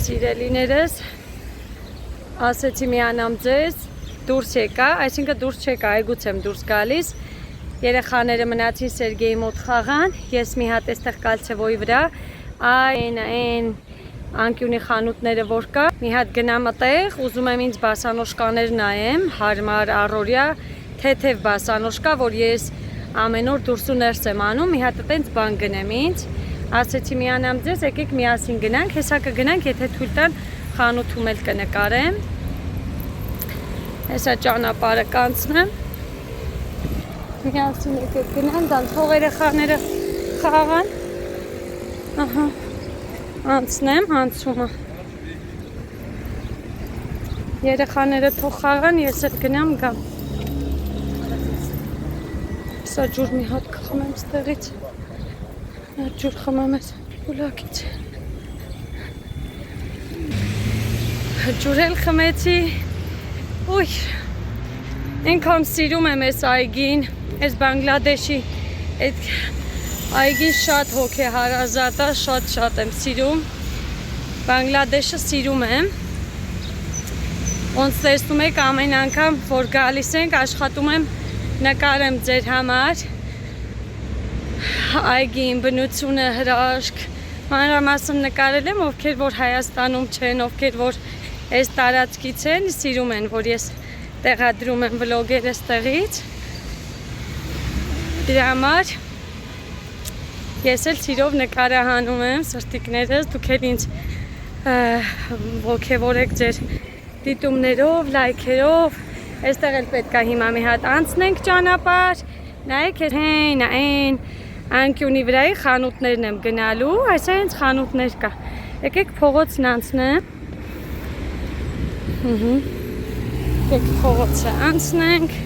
Սիրելիներս, ասեցի միանամ ձեզ, դուրս եկա, այսինքն դուրս չեկա, այգուց եմ դուրս գալիս, երեխաները մնացին Սերգեյի մոտ խաղան, ես մի հատ էստեղ Կալցևոյի վրա, այն անկյունի խանութները որ կա, մի հատ գնամ այդտեղ, ուզում եմ ինձ բասանոշկաներ նայեմ, հարմար առօրյա, թեթև բասանոշկա, որ ես ամեն օր դուրս ու ներս եմ անում, մի հատ այդտենց բան գնեմ ինձ, ասեցի միանամ ձեզ, եկեք միասին գնանք, հեսա կգնանք, եթե թույլ տան խանութում էլ կնկարեմ, հեսա ճանապարհը կանցնեմ, միասին եկեք գնանք, դան թող երեխաները խաղան, ահա, անցնեմ, անցումը, երեխաները թող խաղան, ես էլ գնամ գամ, հեսա ջուր մի հատ կխմեմ ստեղից, ջուր խմեմ ես ուլակից, ջուր էլ խմեցի, ուй, ինքան սիրում եմ ես այգին, ես Բանգլադեշի այգին շատ հոգեհարազատ է, շատ եմ սիրում, Բանգլադեշը սիրում եմ, ոնց տեսնում եք ամեն անգամ, որ գալիս ենք, աշխատում եմ նկարեմ ձեր համար, այգին, բնությունը, հրաշք, մանրամասն նկարել եմ, ովքեր որ Հայաստանում չեն, ովքեր որ այս տարածքից են, սիրում են, որ ես տեղադրում եմ վլոգերը ստեղից, դրա համար ես էլ սիրով նկարահանում եմ սրտիկներս, դուք էլ ինձ ոգևորեք ձեր դիտումներով, լայքերով, այստեղ էլ պետք է հիմա մի հատ անցնենք ճանապարհ, նայեք այն անկյունի վրայի խանութներն եմ գնալու, այս այնց խանութներ կա, եկեք փողոցն անցնեմ, եկեք փողոցը անցնենք,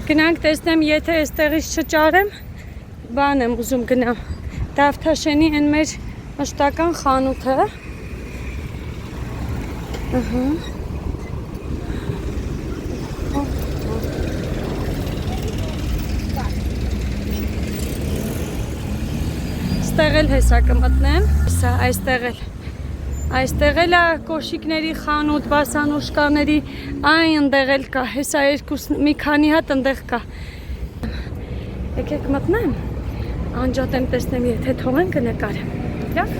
գնանք տեսնեմ, եթե այստեղից չճարեմ, բան եմ ուզում գնամ, Դավթաշենի են մեր մշտական խանութը, այստեղ էլ հեսա կմտնեմ, այստեղ էլ կոշիկների խանութ, բասանոշկաների, այնտեղ էլ կա, հեսա մի քանի հատ այնտեղ կա, եկեք մտնեմ, անջատեմ տեսնեմ, եթե թողեն կնկարեմ, լավ?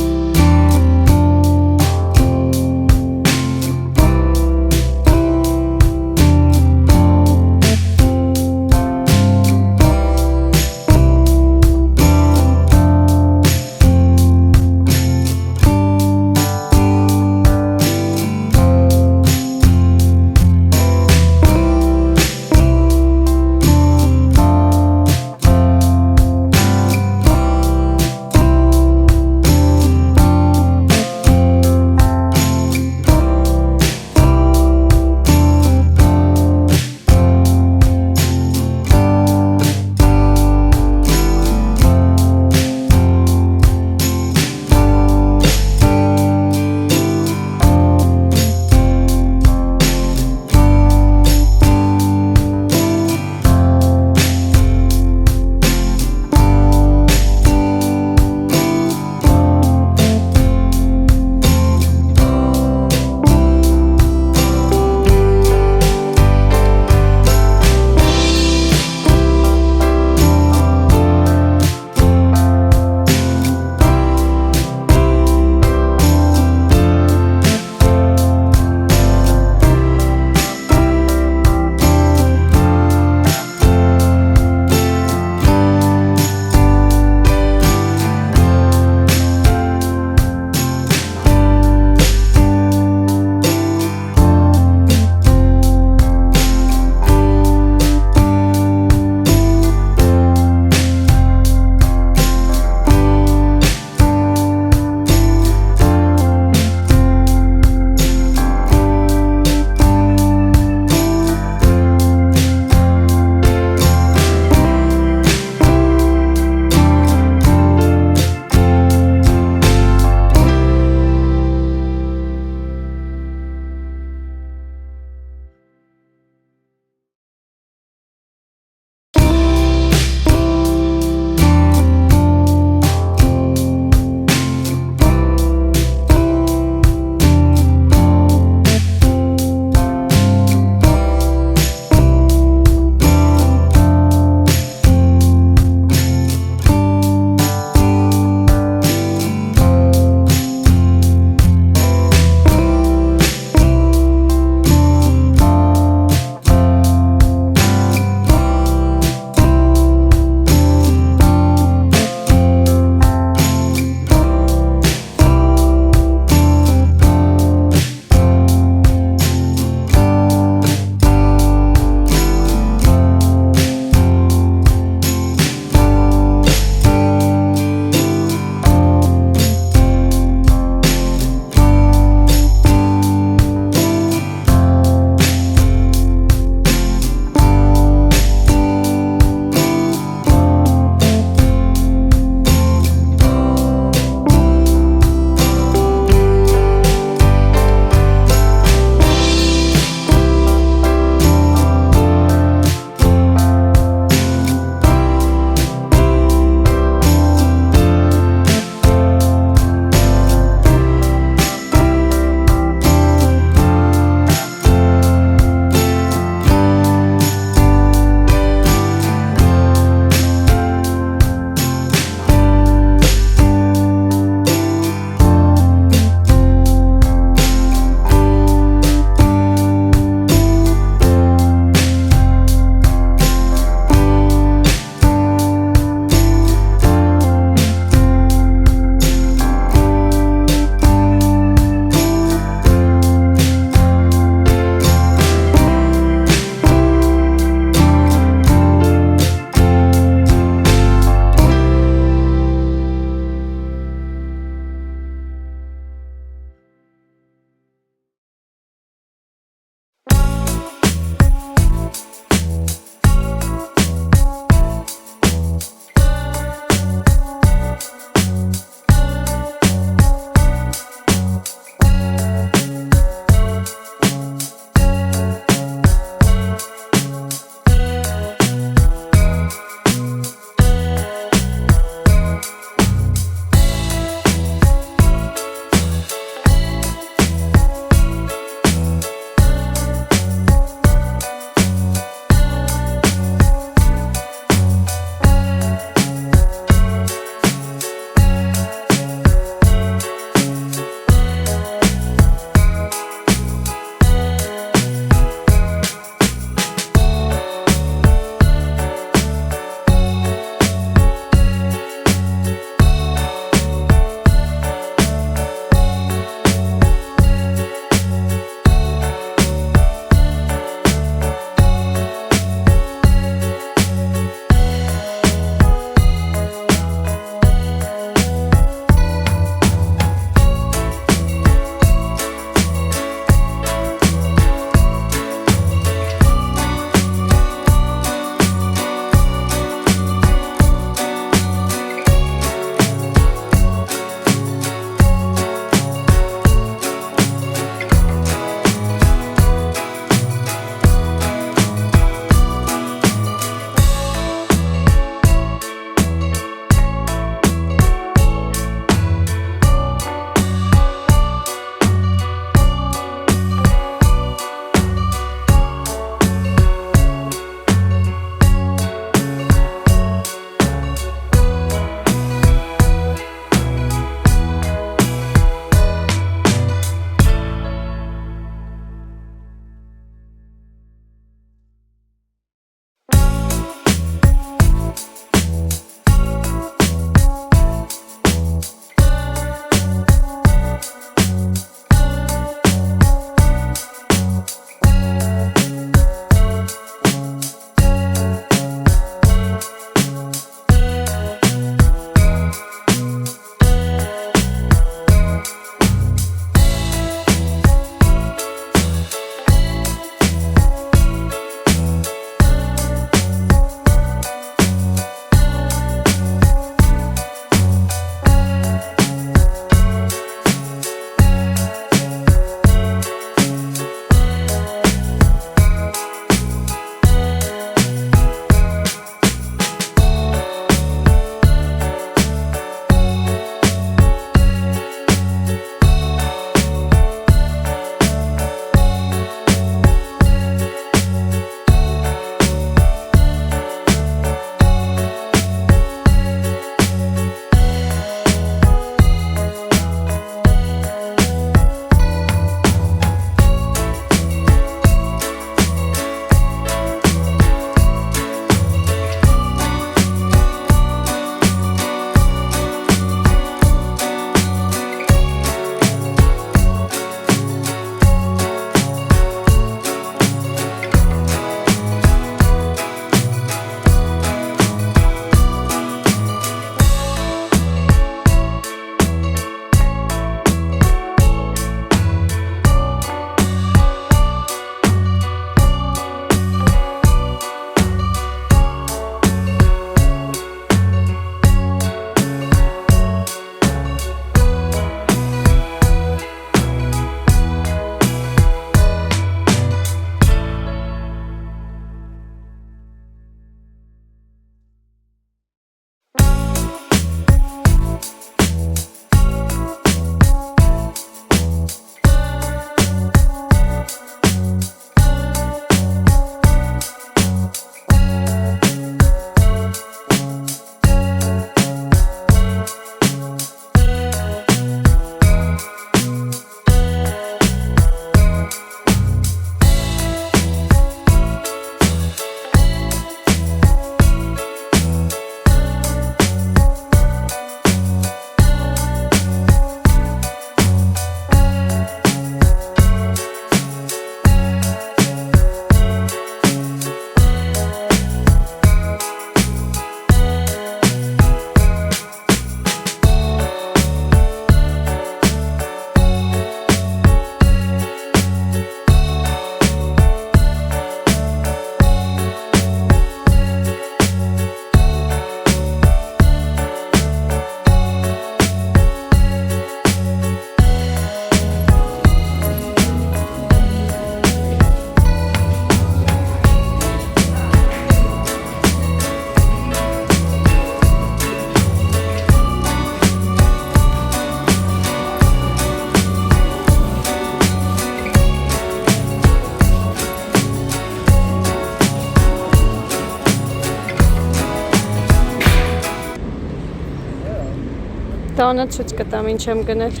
Տանը ցույց կտամ ինչ եմ գնել։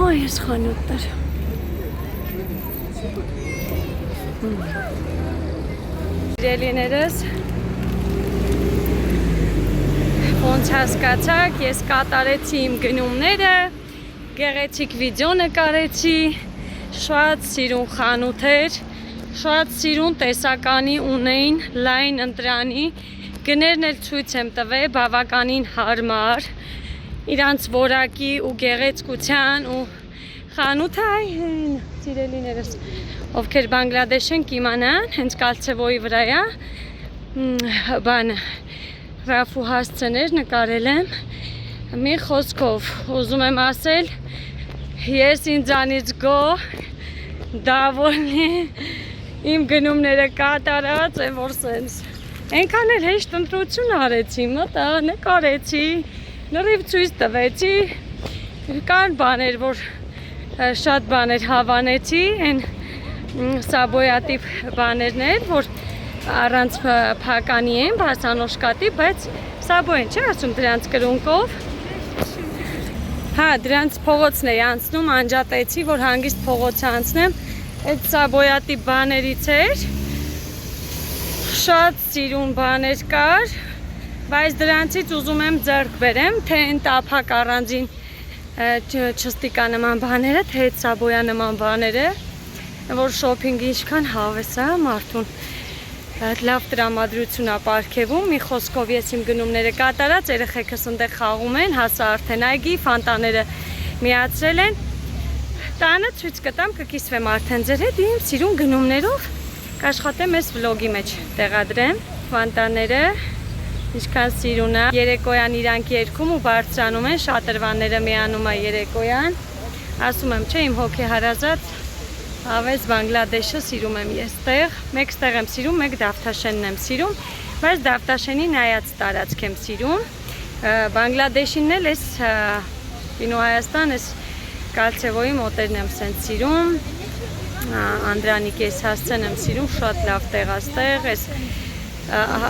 Այ այս խանութներ։ Սիրելիներս, ոնց հասկացաք, ես կատարեցի իմ գնումները, գեղեցիկ վիդեո նկարեցի, շատ սիրուն խանութ էր, շատ սիրուն տեսականի ունեին, լայն ընտրանի, գներն էլ ցույց եմ տվել, բավականին հարմար, իրանց որակի ու գեղեցկության ու խանութը այն սիրելիներս, ովքեր Բանգլադեշ են կիմանան, հենց Կալցևոյի վրայա բանը Ռաֆու հասցեներ նկարել եմ, մի խոսքով ուզում եմ ասել, ես ինձանից գոհ, դավոլի, իմ գնումները կատարած եմ, որ սենց այնքան էլ հեշտ ընտրություն արեցի, մտա, նկարեցի, նռիվ ցույց տվեցի, կան բաներ, որ շատ բաներ հավանեցի, այն սաբոյատիպ բաներն էր, որ առանց փականի են, բասանոշկատի, բայց սաբոյ են, չէ՞ ասում դրանց կրունկով։ Հա, դրանց փողոցն էի անցնում, անջատեցի, որ հանգիստ փողոց անցնեմ, այդ սաբոյատիպ բաներից էր, շատ սիրուն բաներ կար, բայց դրանցից ուզում եմ ձեռք բերեմ, թե այն տափակ առանձին չստիկա նման բաները, թե այդ սաբոյա նման բաները, որ շոփինգը ինչքան հավես է մարդուն, լավ տրամադրություն է պարգևում, մի խոսքով ես իմ գնումները կատարած, երեխեքս ընդեղ խաղում են, հասա արդեն այգի, ֆանտաները միացրել են, տանը ցույց կտամ, կկիսվեմ արդեն ձեր հետ իմ սիրուն գնումներով, կաշխատեմ այս վլոգի մեջ տեղադրեմ, ֆանտաները, ինչքան սիրուն է, երեկոյան իրանք երգում ու բարձրանում են, շատրվանները միանում է երեկոյան, ասում եմ, չէ, իմ հոգեհարազատ Ավես Բանգլադեշը սիրում եմ ես տեղ, մեկ ստեղ եմ սիրում, մեկ Դավթաշենն եմ սիրում, բայց Դավթաշենի նայած տարածք եմ սիրում, Բանգլադեշինն էլ ես Պինո Հայաստան, ես Կալցևոյի մոտերն եմ սենց սիրում, Անդրանիկ ես հասցեն եմ սիրում, շատ լավ տեղաստեղ, ես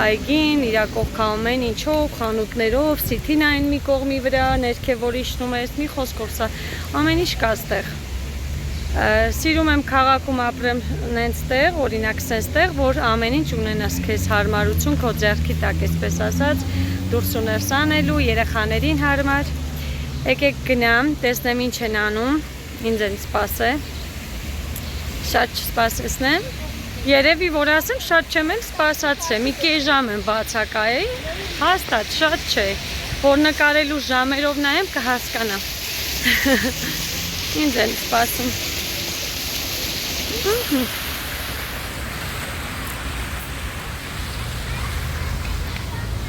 այգին, իրա կողքանում են ինչով, խանութներով, սիթին այն մի կողմի վրա, ներքև որ իշնում ես, մի խոսքով սա, ամեն ինչ կա ստեղ Սիրում եմ քաղաքում ապրեմ նենց տեղ, օրինակ սենց տեղ, որ ամեն ինչ ունենաս քեզ հարմարություն, քո ձեռքի տակ, այսպես ասած, դուրս ու ներս անելու, երեխաներին հարմար, եկեք գնամ, տեսնեմ ինչ են անում, ինձ են սպասե, շատ չսպասեցնեմ, երևի որ ասեմ, շատ չեմ էլ սպասացրեմ, մի կես ժամ եմ բացակայի, հաստատ, շատ չէ, որ նկարելու ժամերով նայեմ կհասկանամ, ինձ են սպասում,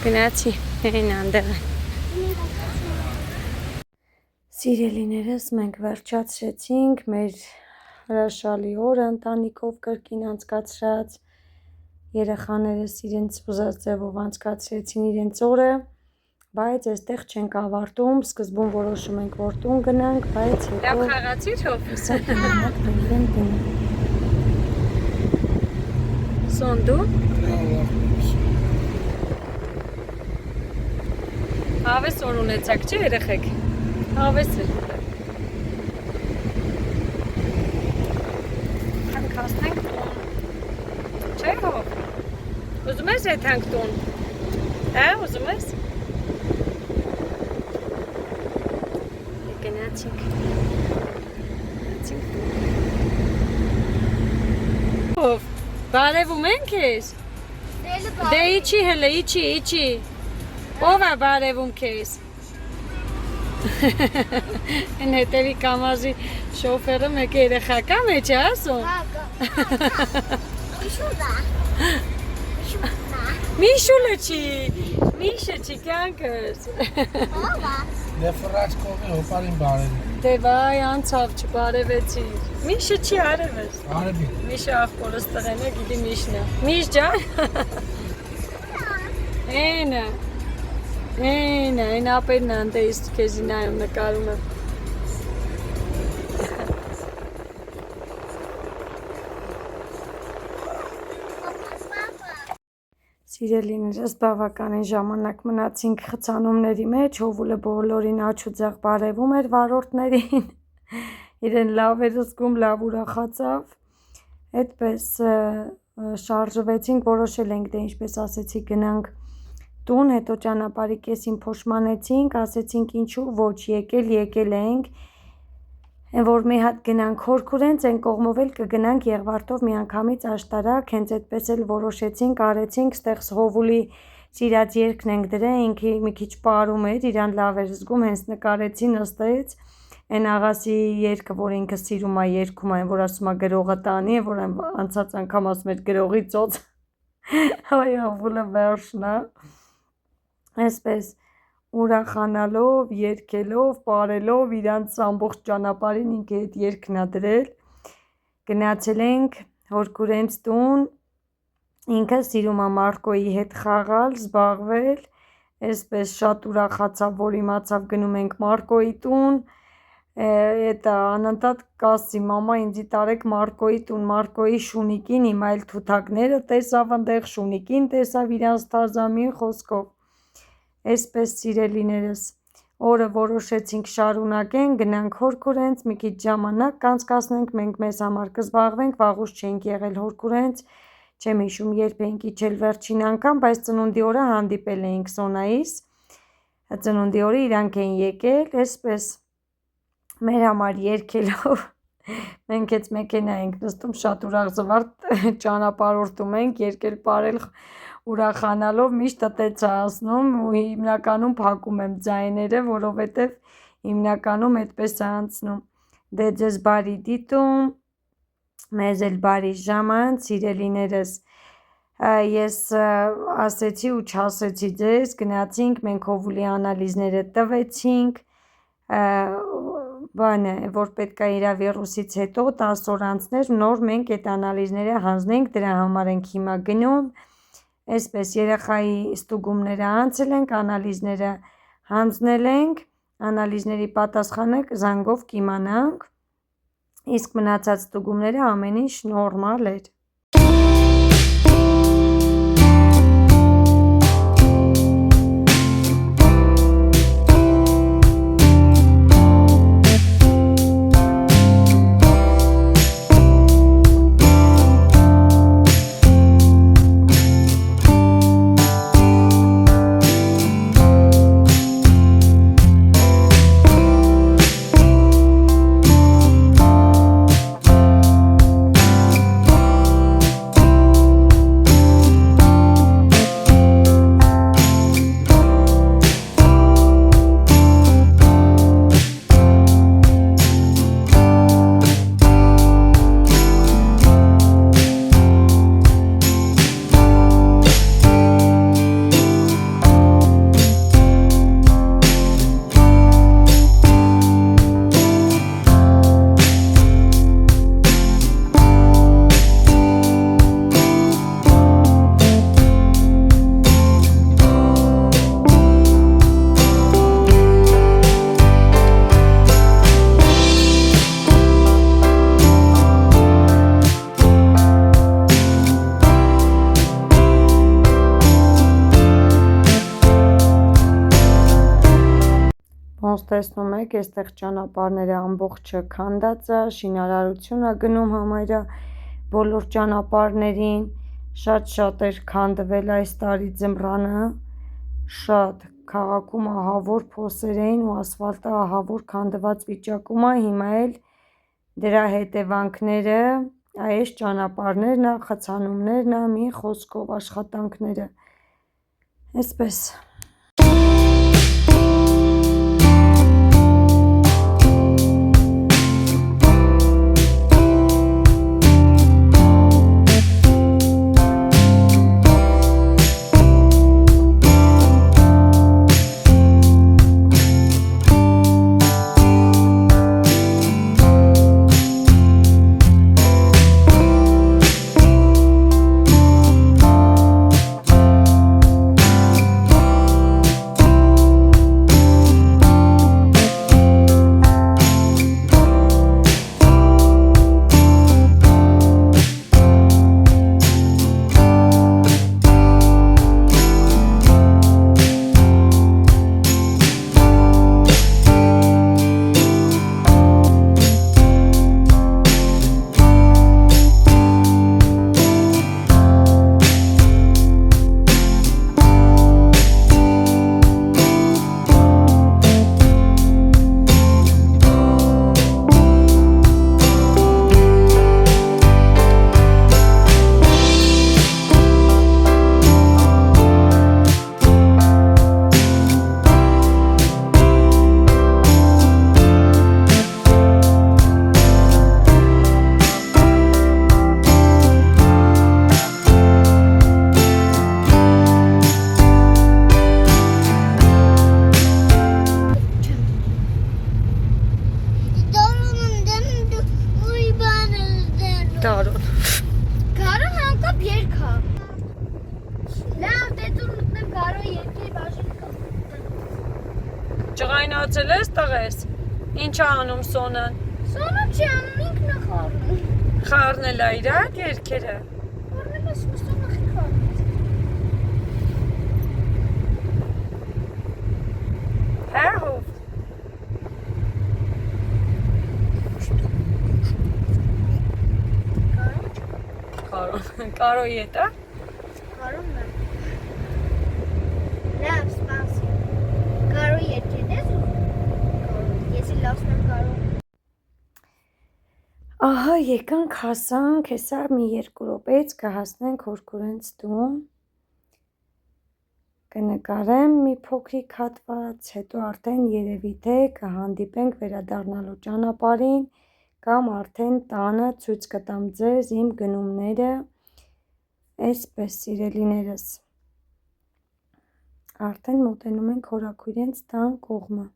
Գնացի, այն անդեղ են Սիրելիներս մենք վերջացրեցինք մեր հրաշալի օրը ընտանիքով կրկին անցկացրած երեխաներս իրենց ուզած ձևով անցկացրեցին իրենց օրը բայց այստեղ չենք ավարտում սկզբում որոշում ենք որ տուն գնանք բայց հետո Լավ խաղացիր հով Սոնդու Հավես օր ունեցաք չէ երեխեք Հավես է Հանք հասնենք տուն Չէ հով Ուզում ես հետ հանք տուն Հա ուզում ես Գնացինք Հով Բարևում ենք ես Դե իչի հլը իչի Ով է բարևում քեզ Են հետևի կամազի շոֆերը մեկ երեխակա մեջ է ասում Միշուլը չի Միշը չի կյանքս Դե ֆրաց կողմի հոպարին բարևի Դե վայ անցավ չբարևեցիր Միշը չի արևես Արևի Միշը աղբորս տղեն է գիտի Միշն է Միշ ջան Էնը Այն ապերն անտե իսկ քեզի նայում նկարում եմ Սիրելիներս բավականին ժամանակ մնացինք խցանումների մեջ, Հովուլը բոլորին աչ ու ձեղ բարևում էր վարորդներին, իրեն լավ էր զգում, լավ ուրախացավ, այդպես շարժվեցինք, որոշել ենք, դե ինչպես ասեցի, գնանք տուն, հետո ճանապարհի կեսին փոշմանեցինք, ասեցինք ինչու ոչ, եկել ենք, որ մի հատ գնանք Հորկուրենց, այն կողմով էլ կգնանք Եղվարդով միանգամից աշտարակ, հենց այդպես էլ որոշեցինք, արեցինք, ստեղ Հովուլի սիրած երգն ենք դրել, ինքը մի քիչ պարում էր, իրան լավ էր զգում, հենց նկարեցի, նստեց, այն աղասի երգը, որ ինքը սիրում է, երգում է, որ ասում է գրողը տանի, որ անցած անգամ ասում էր գրողի ծոց, այ Հովուլը վերջն է, այսպես ուրախանալով, երգելով, պարելով, իրանց ամբողջ ճանապարհին ինքը այդ երգն է դրել, գնացել ենք Հորկուրենց տուն, ինքը սիրում է Մարկոյի հետ խաղալ, զբաղվել, այսպես շատ ուրախացավ, որ իմացավ գնում ենք Մարկոյի տուն, это անընդհատ կասի մամա ինձի տարեք Մարկոյի տուն, Մարկոյի շունիկին, հիմա էլ թութակները տեսավ այնտեղ, շունիկին տեսավ իրանց թազամին խոսքով, այսպես սիրելիներս, օրը որոշեցինք շարունակենք, գնանք Հորկուրենց, մի քիչ ժամանակ կանցկացնենք, մենք մեզ համար կզբաղվենք, վաղուց չենք եղել Հորկուրենց, չեմ հիշում երբ էինք իջել վերջին անգամ, բայց ծնունդի օրը հանդիպել էինք Սոնայիս, ծնունդի օրը իրանք էին եկել, այսպես մեր համար երգելով, մենք այդ մեքենա ենք նստում, շատ ուրախ զվարթ ճանապարհորդում ենք, երկել պարել ուրախանալով միշտ տտեց է ասնում ու հիմնականում փակում եմ ձայները, որովհետև հիմնականում այդպես է անցնում, դե ձեզ բարի դիտում, մեզ էլ բարի ժամանց, սիրելիներս, ես ասեցի ու չասեցի ձեզ, գնացինք, մենք Հովուլի անալիզները տվեցինք, բանը, որ պետք է իր վիրուսից հետո 10 օր անցներ, նոր մենք այդ անալիզները հանձնենք, դրա համար ենք հիմա գնում, այսպես երեխայի ստուգումները անցել ենք, անալիզները հանձնել ենք, անալիզների պատասխանը զանգով կիմանանք, իսկ մնացած ստուգումները ամեն ինչ նորմալ էր։ Ոնց տեսնում եք, այստեղ ճանապարհները ամբողջը քանդած է, շինարարություն է գնում համարյա բոլոր ճանապարհներին, շատ էր քանդվել այս տարի ձմռանը, շատ քաղաքում ահավոր փոսեր էին ու ասֆալտը ահավոր քանդված վիճակում է, հիմա էլ դրա հետևանքները, այս ճանապարհներն է, խցանումներն է, մի խոսքով աշխատանքները, այսպես Դարոն։ Գարոն անկապ երկա։ Լավ, դե դու մտնեմ Գարոն երկի բաժին կա։ Ջղայնացել ես տղես։ Ինչ է անում Սոնան։ Սոնը չի անում, ինքն է խառնում։ Խառնել է իր երկերը։ Խառնել ես Սոնը խառնում։ Հա հով։ Կարո ետ է։ Գարոնն է։ Լավ, սպասի։ Գարոն երկին ես ու ես էլ լավն եմ Գարոն։ Ահա եկանք հասանք, հեսա մի 2 րոպեից կհասնենք Հորկուրենց տուն։ Կնկարեմ մի փոքրիկ հատված, հետո արդեն երևի թե կհանդիպենք վերադառնալու ճանապարհին կամ արդեն տանը ցույց կտամ ձեզ իմ գնումները, այսպես սիրելիներս։ Արդեն մոտենում ենք հորաքույրենց տան կողմը։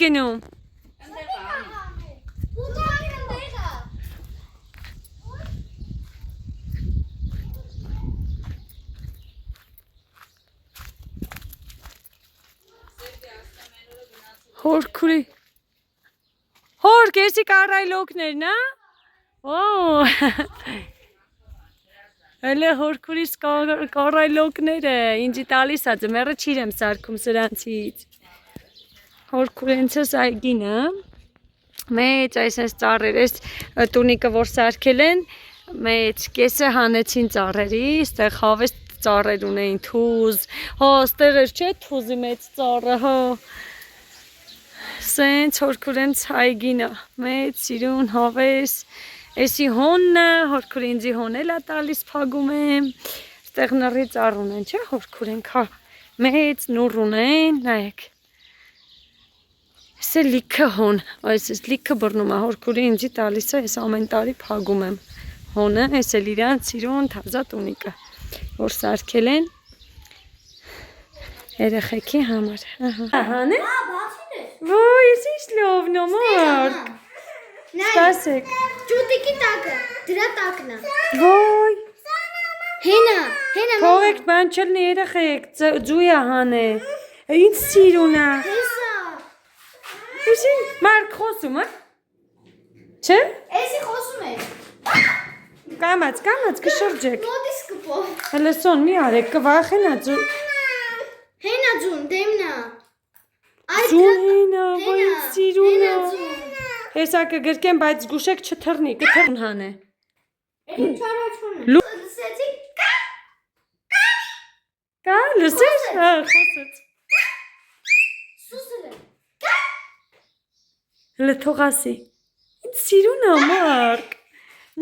Գնում։ Հորքուրի։ Հոր, կեսի կարայլոքներն, հա։ Օ։ Հələ հորքուրիս կարայլոքները, ինձի տալիս է, ձմեռը չիրեմ սարքում սրանցից։ Հորքուրենցս այգինը, մեծ այսպես ծառեր, այս տունիկը որ սարքել են, մեծ կեսը հանեցին ծառերի, ստեղ հավես ծառեր ունեին, թուզ, հա, ստեղ էր չէ թուզի մեծ ծառը, հա, սենց հորքուրենց այգինը, մեծ սիրուն հավես, էսի հոննը, հորքուրինձի հոնել է տալիս փագում եմ, ստեղ նռի ծառ ունեն, չէ հորքուրենք, հա, մեծ նուռ ունեն, նայեք, Ես է լիքը հոն, այս լիքը բռնում է, հորքուրի ինձի տալիս է, ես ամեն տարի փագում եմ հոնը, ես էլ իրան սիրուն թազա տունիկը, որ սարքել են երեխեքի համար, ահան է? Ոյ, ես ինչ լովն եմ, արկ, սպասեք, Ջուտիկի տակը, դրա տակն է, ոյ, հենա, թողեք բան չլնի երեխեք, ձույ է հան է, ինձ սիրուն է, հեսա, Էսի մարկ խոսում է, չէ? էսի խոսում է, Կամած, կշրջեք, մոտիս կպո, հլսոն մի արեք, կվախենա ձու, հենա ձուն, դեմնա, ձուն հենա, ոյ սիրուն է, ձուն, հեսա կգրկեմ, բայց զգուշեք չթրնի, կթրն հան է, էլի չարաչուն է, լսեցի, կա, լսես, հա, խոսեց, սուսել է, հլը թողասի, ինձ սիրուն է,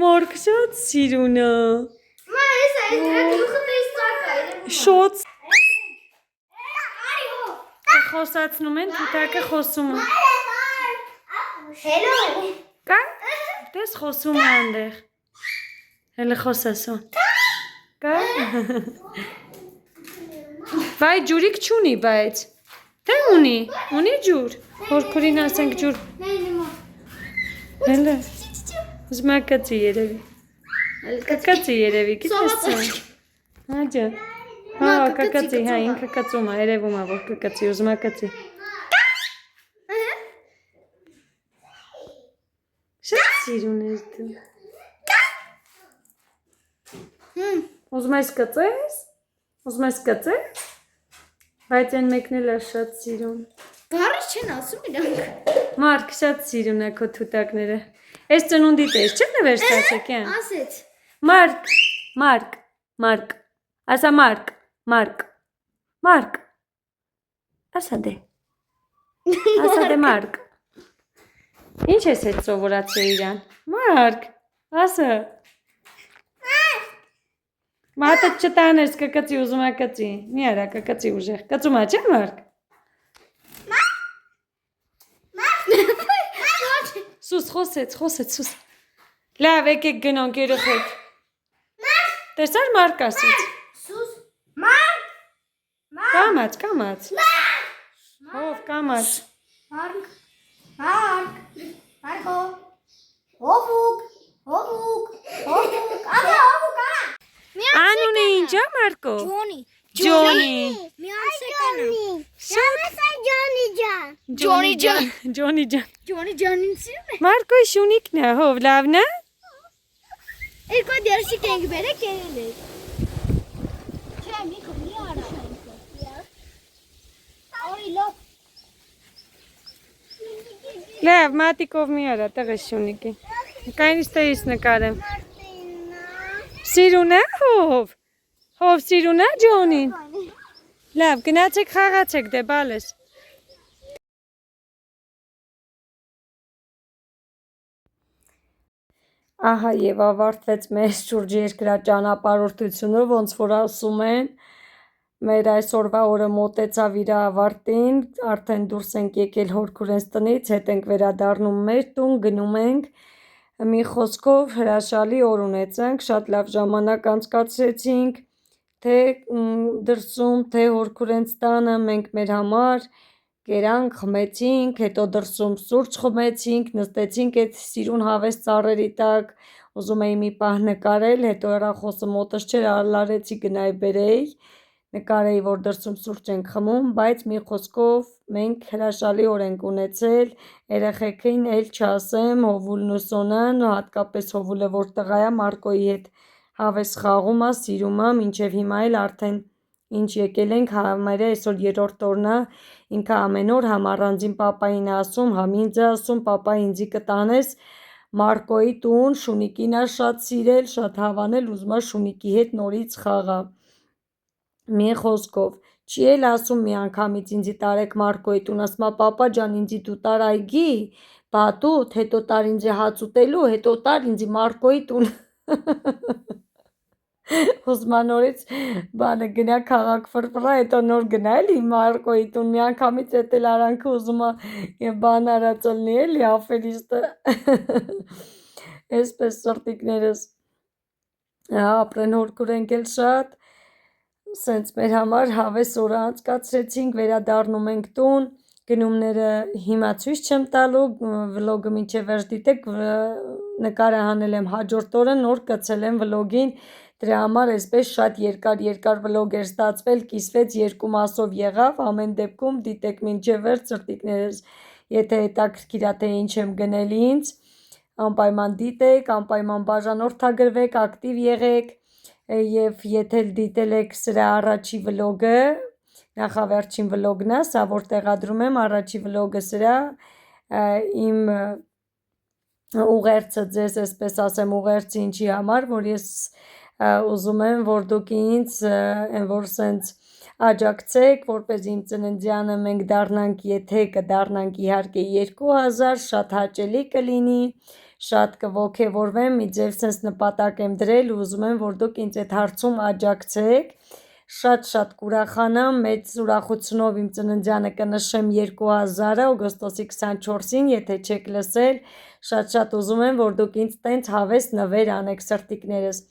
մարկ շատ սիրուն է, մա հեսա, ես դրա գլուխը տես ծակա, շոց, արի հով, խոսացնում են, թութակը խոսում է, հելո, կա, տես խոսում է անդեղ, հլը խոսասոն, կա, վայ ջուրիկ չունի, բայց, թե ունի ջուր, հորքուրին ասենք ջուր, հելը, զմակացի երևի, կակացի երևի, գիտես ծա, հաջա, հա, կակացի, հա, ինքը կացում է, երևում է, որ կակացի, ուզմակացի, շատ սիրուն ես դու, ուզում ես կծես, բայց են մեկն էլ է շատ սիրուն, բառը չեն ասում իրանք, մարկ շատ սիրուն է քո թութակները, ես ծնունդի տես, չէ նվեր ստացեք, ասեց, մարկ, ասա մարկ, Մարկ։ Ասա դե։ Ասա դե Մարկ։ Ինչ ես հետ սովորացրել իրան։ Մարկ, ասա։ Մատը չտանես կկծի ուզում է կծի։ Մի արա կկծի ուժեղ։ Կծում է, չէ՞ Մարկ։ Սուս խոսեց, սուս։ Լավ, եկեք գնանք երեխեք։ Տեսար Մարկ ասեց։ Սուս։ Մարկ։ Կամաց։ Հով կամաց։ Մարկ։ Մարկո։ Հովուկ։ Ահա հովուկ, ահա։ Անունը ինչ է Մարկո։ Ջոնի։ Ջոնի։ Միան սեկանա։ Ջոնի ջան։ Ջոնի ջանին սիրում է։ Մարկոյի շունիկն է, հով լավն է։ Երկու դերսիկ ենք բերեք երել է։ Չէ, մի արա։ Օրի լոք։ Լավ, մատիկով մի արա, տղես շունիկի։ Կայնից տեիս նկարեմ։ Սիրուն է հով։ Հով սիրուն է ջոնին։ Լավ, գնացեք խաղացեք դե բալես։ Ահա եւ ավարտվեց մեր շուրջ երկրա ճանապարհորդությունը, ոնց որ ասում են։ Մեր այսօրվա օրը մոտեցավ իր ավարտին, արդեն դուրս ենք եկել հորքուրենց տնից, հետ ենք վերադառնում մեր տուն, գնում ենք։ Մի խոսքով հրաշալի օր ունեցանք, շատ լավ ժամանակ անցկացրեցինք, թե դրսում, թե հորքուրենց տանը, մենք մեր համար կերանք, խմեցինք, հետո դրսում սուրճ խմեցինք, նստեցինք այդ սիրուն հավես ծառերի տակ, ուզում էի մի պահ նկարել, հետո հեռախոսը մոտս չէր, լարեցի գնայի բերեի, նկարեի, որ դրսում սուրճ ենք խմում, բայց մի խոսքով մենք հրաշալի օր ենք ունեցել, երեխեքին էլ չասեմ, Հովուլն ու Սոնան, հատկապես Հովուլը, որ տղա է, Մարկոյի հետ հավես խաղում է, սիրում է, մինչև հիմա էլ արդեն ինչ եկել ենք, մեր այսօր երրորդ օրն է, ինքը ամեն օր համ առանձին պապային ասում, համ ինձ ասում, պապա ինձի կտանես Մարկոյի տուն, Շունիկին է շատ սիրել, շատ հավանել, ուզում է Շունիկի հետ նորից խաղա։ Մի խոսքով, չի էլ ասում մի անգամից ինձի տարեք Մարկոյի տուն, ասում է պապա ջան ինձի դու տար այգի, բատուտ, հետո տար ինձի հաց ուտելու, հետո տար ինձի Մարկոյի տուն։ Ուզում է նորից բանը գնա քաղաք ֆրֆրա, հետո նոր գնա էլի Մարկոյի տուն, մի անգամից էդ էլ արանքը ուզում է բան արածլնի էլի աֆերիստը։ Այսպես սրտիկներս ապրեն հորքուրենք էլ շատ, սենց մեր համար հավես օրը անցկացրեցինք, վերադառնում ենք տուն, գնումները հիմա ցույց չեմ տալու, վլոգը մինչև վերջ դիտեք, նկարը հանել եմ հաջորդ օրը, նոր կցել եմ վլոգին, դրա համար այսպես շատ երկար վլոգ էր ստացվել, կիսվեց երկու մասով եղավ, ամեն դեպքում դիտեք մինչև վերջ սրտիկներս, եթե հետաքրքիր է թե ինչ եմ գնել ինձ, անպայման դիտեք, անպայման բաժանորդագրվեք, ակտիվ եղեք եւ եթե դիտել եք սրա առաջի վլոգը, նախավերջին վլոգն է, սա որ տեղադրում եմ, առաջի վլոգը սրա իմ ուղերձը ձեզ, այսպես ասեմ, ուղերձը ինչի համար, որ ես ուզում եմ, որ դուք ինձ են որ սենց աջակցեք, որպես իմ ծննդյանը մենք դառնանք, եթե կդառնանք իհարկե 2000, շատ հաճելի կլինի, շատ կողքեվորվեմ, մի ձև սենց նպատակ եմ դրել ու ուզում եմ, որ դուք ինձ այդ հարցում աջակցեք, շատ կուրախանամ, մեծ ուրախությունով իմ ծննդյանը կնշեմ 2000-ը, օգոստոսի 24-ին, եթե չեք լսել, շատ ուզում եմ, որ դուք ինձ տենց հավես նվեր անեք սրտիկներս,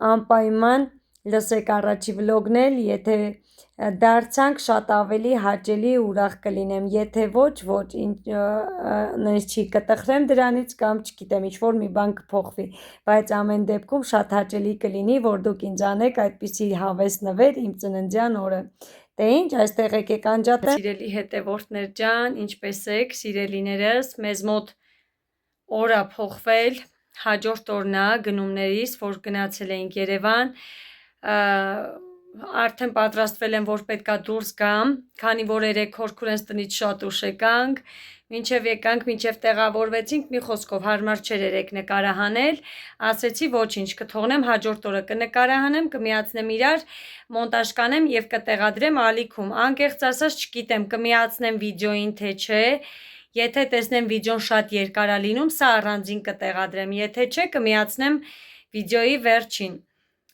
անպայման լսեք առաջի վլոգն էլ, եթե դարձանք շատ ավելի հաճելի ուրախ կլինեմ, եթե ոչ, նենց չի կտխրեմ դրանից կամ չգիտեմ, ինչ-որ մի բան կփոխվի, բայց ամեն դեպքում շատ հաճելի կլինի, որ դուք ինձ անեք այդպիսի հավես նվեր իմ ծննդյան օրը, դե ինչ, այստեղ եկեք անջատեմ, սիրելի հետևորդներ ջան, ինչպես եք, սիրելիներս, մեզ մոտ օր է փոխվել, հաջորդ օրն է գնումներիս, որ գնացել էինք Երևան, արդեն պատրաստվել եմ, որ պետքա դուրս գամ, քանի որ երեք հորքուրենս տնից շատ ուշ եկանք, մինչև տեղավորվեցինք, մի խոսքով հարմար չէր երեք նկարահանել, ասեցի ոչինչ, կթողնեմ հաջորդ օրը կնկարահանեմ, կմիացնեմ իրար, մոնտաժ կանեմ եւ կտեղադրեմ ալիքում։ Անկեղծ ասած չգիտեմ կմիացնեմ վիդեոին թե չէ, եթե տեսնեմ վիդեոն շատ երկար է լինում, սա առանձին կտեղադրեմ, եթե չէ կմիացնեմ վիդեոյի վերջին։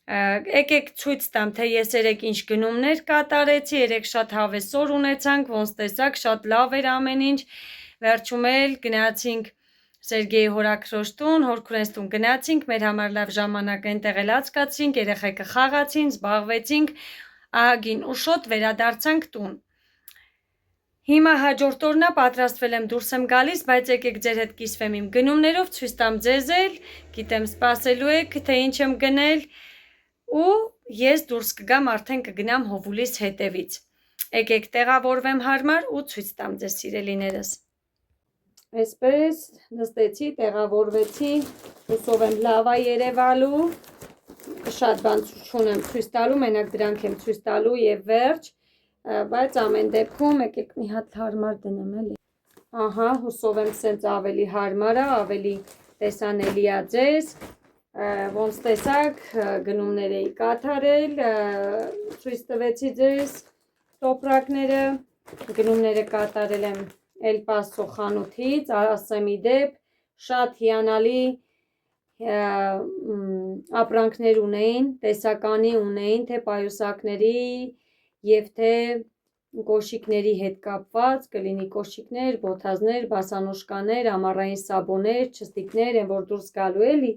Եկեք ցույց տամ, թե ես երեք ինչ գնումներ կատարեցի, երեք շատ հավես օր ունեցանք, ոնց տեսակ, շատ լավ էր ամեն ինչ, վերջում էլ գնացինք Սերգեյի հորաքրոջ տուն, հորքուրենս տուն գնացինք, մեր համար լավ ժամանակ այնտեղ էլ անցկացրինք, երեխեքը խաղացին, զբաղվեցինք, ահագին ու շոտ վերադարձանք տուն։ Հիմա հաջորդ օրնա պատրաստվել եմ դուրս եմ գալիս, բայց եկեք ձեր հետ կիսվեմ իմ գնումներով, ցույց տամ ձեզ էլ, գիտեմ սպասելու եք, թե ինչ եմ գնել ու ես դուրս կգամ արդեն կգնամ Հովուլիս հետևից։ Եկեք տեղավորվեմ հարմար ու ցույց տամ ձեզ սիրելիներս։ Այսպես նստեցի, տեղավորվեցի, հուսով եմ լավ է երևալու, շատ բան չունեմ ցույց տալու, մենակ դրանք եմ ցույց տալու եւ վերջ, բայց ամեն դեպքում եկեք մի հատ հարմար դնեմ էլի։ Ահա, հուսով եմ սենց ավելի հարմար է, ավելի տեսանելի է ձեզ։ Ոնց տեսակ գնումներ էի կատարել, ցույց տվեցի ձեզ տոպրակները, գնումները կատարել եմ El Paso խանութից, ասեմ ի դեպ, շատ հիանալի ապրանքներ ունեին, տեսականի ունեին, թե պայուսակների եւ թե կոշիկների հետ կապված, կլինի կոշիկներ, բոթազներ, բասանոշկաներ, ամառային սաբոներ, չստիկներ, են որ դուրս գալու էլի,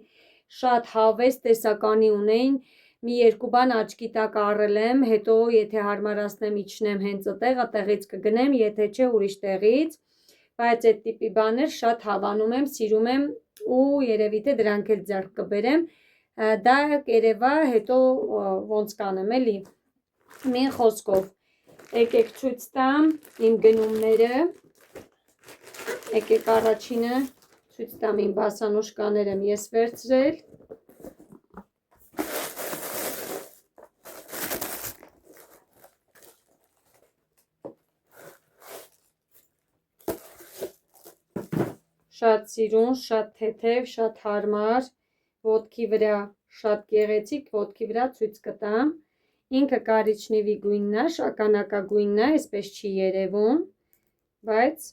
շատ հավես տեսականի ունեին, մի երկու բան աչքի տակ առել եմ, հետո եթե հարմարացնեմ իջնեմ հենց տեղից կգնեմ, եթե չէ ուրիշ տեղից, բայց այդ տիպի բաներ շատ հավանում եմ, սիրում եմ ու երևի թե դրանք էլ ձեռք կբերեմ, դա կերևա հետո ոնց կանեմ էլի, մի խոսքով, եկեք ցույց տամ իմ գնումները, եկեք առաջինը ցույց տամ իմ բասանոշկաները ես վերցրել, շատ սիրուն, շատ թեթև, շատ հարմար, ոտքի վրա շատ գեղեցիկ, ոտքի վրա ցույց կտամ, ինքը կարիճնիվի գույնն է, շագանակագույնն է, այսպես չի երևում, բայց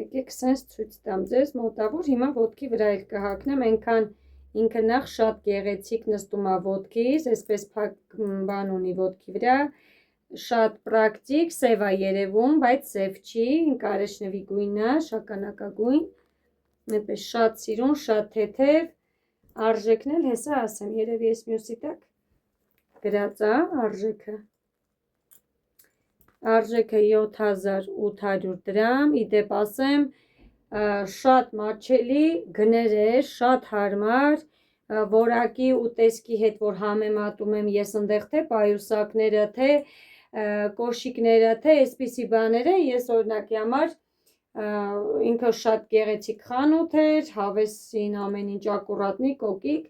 եկեք սենց ցույց տամ ձեզ մոտավոր, հիմա ոտքի վրա էլ կհագնեմ, այնքան ինքը նախ շատ գեղեցիկ նստում է ոտքից, այսպես փակ բան ունի ոտքի վրա, շատ պրակտիկ, սև է երևում, բայց սև չի, կարիճնիվի գույնն է, շագանակագույն, այնպես շատ սիրուն, շատ թեթև, արժեքն էլ հեսա ասեմ, երևի ես մյուսի տակ գրած է արժեքը 7800 դրամ, իդեպ ասեմ, շատ մատչելի գներեր, շատ հարմար, որակի ու տեսքի հետ, որ համեմատում եմ ես ընդեղ թե պայուսակները, թե կոշիկները, թե այսպիսի բաները, ես օրինակի համար ինքը շատ գեղեցիկ խանութ էր, հավեսին ամեն ինչ ակուրատնի, կոկիկ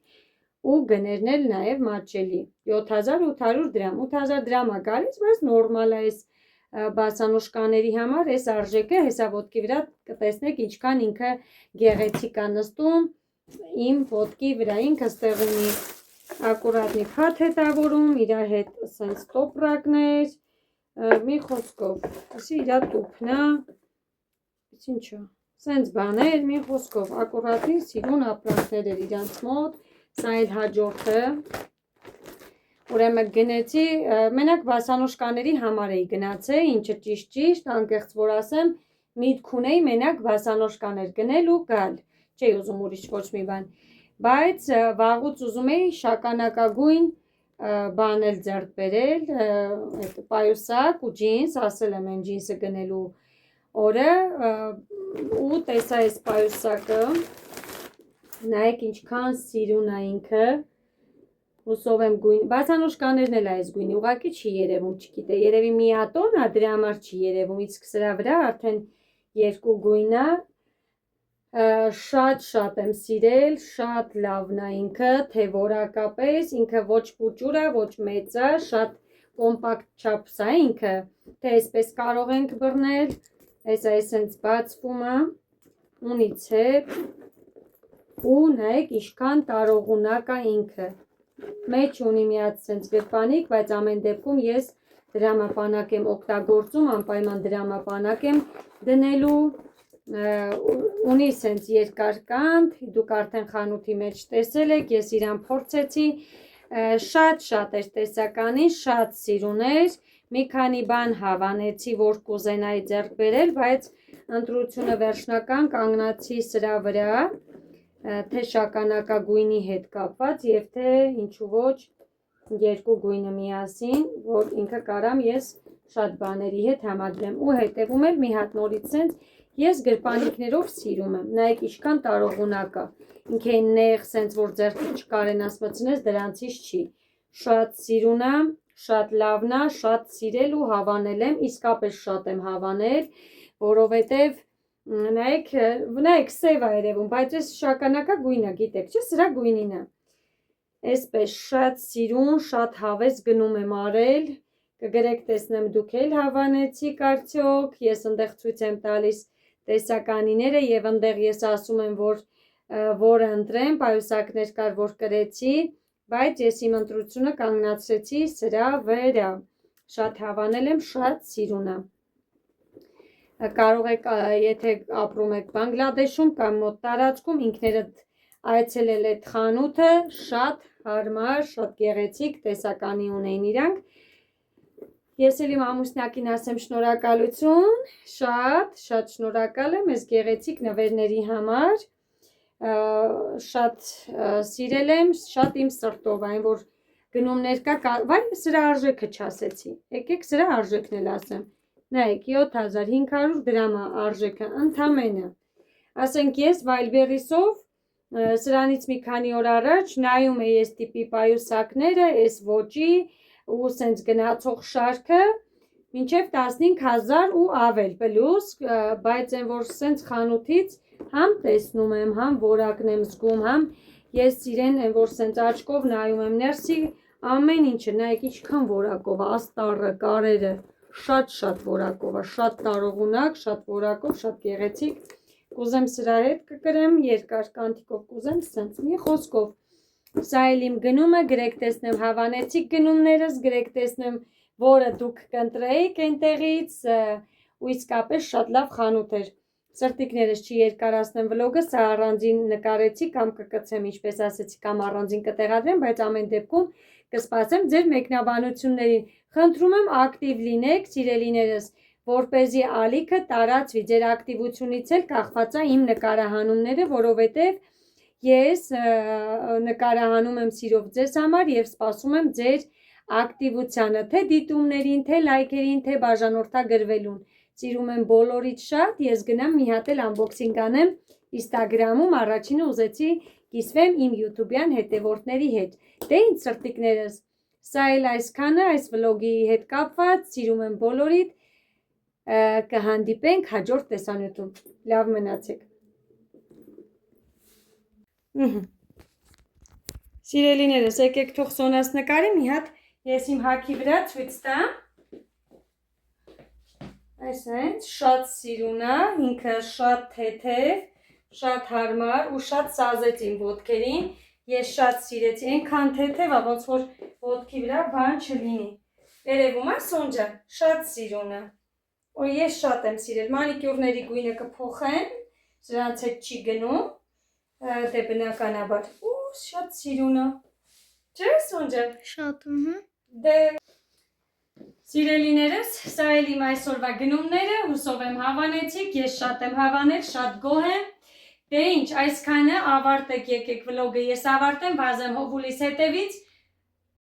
ու գներն էլ նաև մատչելի, 7800 դրամ, 8000 դրամ է գալիս, բայց նորմալ է այս բասանոշկաների համար, այս արժեքը հեսա ոտքի վրա կտեսնեք ինչքան ինքը գեղեցիկ է նստում իմ ոտքի վրա, ինքը ստեղ ունի ակուրատնի փաթ հետավորում, իր հետ սենց տոպրակներ, մի խոսքով, ասի իր տուփն է, ինչո, սենց բաներ, մի խոսքով, ակուրատնի սիրուն ապրանքներ էր իրանց մոտ, սա էլ հաջորդը, ուրեմն գնեցի, մենակ բասանոշկաների համար էի գնացել, ինչը ճիշտ, անկեղծ որ ասեմ, միտք ունեի մենակ բասանոշկաներ գնել ու գալ, չէի ուզում ուրիշ ոչ մի բան, բայց վաղուց ուզում էի շագանակագույն բան էլ ձեռք բերել, պայուսակ ու ջինս, ասել եմ այն ջինսը գնելու օրը ու տեսա այս պայուսակը, նայեք ինչքան սիրուն է ինքը, հուսով եմ գույն, բասանոշկաներն էլ այս գույնի, ուղղակի չի երևում, չգիտե, երևի մի ատոն է, դրա համար չի երևում, իսկ սրա վրա արդեն երկու գույն է, Շատ եմ սիրել, շատ լավն է ինքը, թե որակապես, ինքը ոչ փուճուր է, ոչ մեծ է, շատ կոմպակտ չափս է ինքը, թե այսպես կարող ենք բռնել, այս այսենց բացվում է, ունի ցեպ, ու նայեք ինչքան տարողունակ է ինքը, մեջ ունի մի հատ սենց գրպանիկ, բայց ամեն դեպքում ես դրամապանակ եմ օգտագործում, անպայման դրամապանակ եմ դնելու, ունի սենց երկար կանթ, դուք արդեն խանութի մեջ տեսել եք, ես իրան փորձեցի, շատ էր տեսականին, շատ սիրուն էր, մի քանի բան հավանեցի, որ կուզենայի ձեռք բերել, բայց ընտրությունը վերջնական կանգնացի սրա վրա, թե շագանակագույնի հետ կապված և թե ինչու ոչ երկու գույնը միասին, որ ինքը կարամ ես շատ բաների հետ համադրեմ ու հետևում էլ մի հատ նորից սենց ես գրպանիկներով սիրում եմ, նայեք ինչքան տարողունակ է, ինքը նեղ սենց որ ձեռքը չկարենաս մտցնես դրանցից չի, շատ սիրուն է, շատ լավն է, շատ սիրել ու հավանել եմ, իսկապես շատ եմ հավանել, որովհետև նայեք սև է երևում, բայց ես շագանակագույն է, գիտեք չէ, սրա գույնին է, այսպես շատ սիրուն, շատ հավես գնում եմ արել, կգրեք տեսնեմ դուք էլ հավանեցիք արդյոք, ես ընդեղ ցույց եմ տալիս տեսականիները և ընդեղ ես ասում եմ, որ ընտրեմ, պայուսակներ կար, որ կրեցի, բայց ես իմ ընտրությունը կանգնացրեցի սրա վրա, շատ հավանել եմ, շատ սիրուն է, կարող եք, եթե ապրում եք Բանգլադեշում կամ մոտ տարածքում, ինքներդ այցելել այդ խանութը, շատ հարմար, շատ գեղեցիկ տեսականի ունեին իրանք, ես էլ իմ ամուսնակին ասեմ շնորհակալություն, շատ շնորհակալ եմ այս գեղեցիկ նվերների համար, շատ սիրել եմ, շատ իմ սրտով, այն որ գնումներ կա, վայ սրա արժեքը չասեցի, եկեք սրա արժեքն էլ ասեմ, նայեք 7500 դրամ է արժեքը, ընդամենը, ասենք ես Wildberries-ով, սրանից մի քանի օր առաջ նայում էի այս տիպի պայուսակները, այս ոճի ու սենց գնացող շարքը մինչև 15000 ու ավել պլյուս, բայց այն որ սենց խանութից համ տեսնում եմ, համ որակն եմ զգում, համ ես իրեն այն որ սենց աչքով նայում եմ ներսի, ամեն ինչը, նայեք ինչքան որակով է, աստառը, կարերը, շատ որակով է, շատ տարողունակ, շատ որակով, շատ գեղեցիկ, կուզեմ սրա հետ կկրեմ, երկար կանթիկով կուզեմ, սենց մի խոսքով, սա էլ իմ գնումը, գրեք տեսնեմ հավանեցիք գնումներս, գրեք տեսնեմ, որը դուք կընտրեիք այնտեղից ու իսկապես շատ լավ խանութ էր, սրտիկներս չի երկարացնեմ վլոգը, սա առանձին նկարեցի կամ կկցեմ, ինչպես ասեցի, կամ առանձին կտեղադրեմ, բայց ամեն դեպքում կսպասեմ ձեր մեկնաբանություններին, խնդրում եմ ակտիվ լինեք, սիրելիներս, որպեսզի ալիքը տարածվի, ձեր ակտիվությունից էլ կախված է իմ նկարահանումները, որովհետև ես նկարահանում եմ սիրով ձեզ համար և սպասում եմ ձեր ակտիվությանը, թե դիտումներին, թե լայքերին, թե բաժանորդագրվելուն, սիրում եմ բոլորից շատ, ես գնամ մի հատ էլ անբոքսինգ անեմ Instagram-ում, առաջինը ուզեցի կիսվեմ իմ YouTube-յան հետևորդների հետ, դե ինձ սրտիկներս, սա էլ այսքանը, այս վլոգի հետ կապված, սիրում եմ բոլորիդ, կհանդիպենք հաջորդ տեսանյութում, լավ մնացեք։ Սիրելիներս, եկեք թող Սոնաս նկարի մի հատ ես իմ հագի վրա ցույց տամ, այսինքն շատ սիրուն է, ինքը շատ թեթև, շատ հարմար ու շատ սազեց իմ ոտքերին, ես շատ սիրեցի, այնքան թեթև է, ոնց որ ոտքի վրա բան չլինի, երևում է Սոնջան, շատ սիրուն է, ու ես շատ եմ սիրել, մանիկյուրների գույնը կփոխեմ, սրանց հետ չի գնում, դե բնականաբար, ու շատ սիրուն է, չէ Սոնջան? Շատ, դե Սիրելիներս, սա էլ իմ այսօրվա գնումները, հուսով եմ հավանեցիք, ես շատ եմ հավանել, շատ գոհ եմ, դե ինչ, այսքանը ավարտեք եկեք վլոգը, ես ավարտեմ, վազեմ հովուլիս հետևից,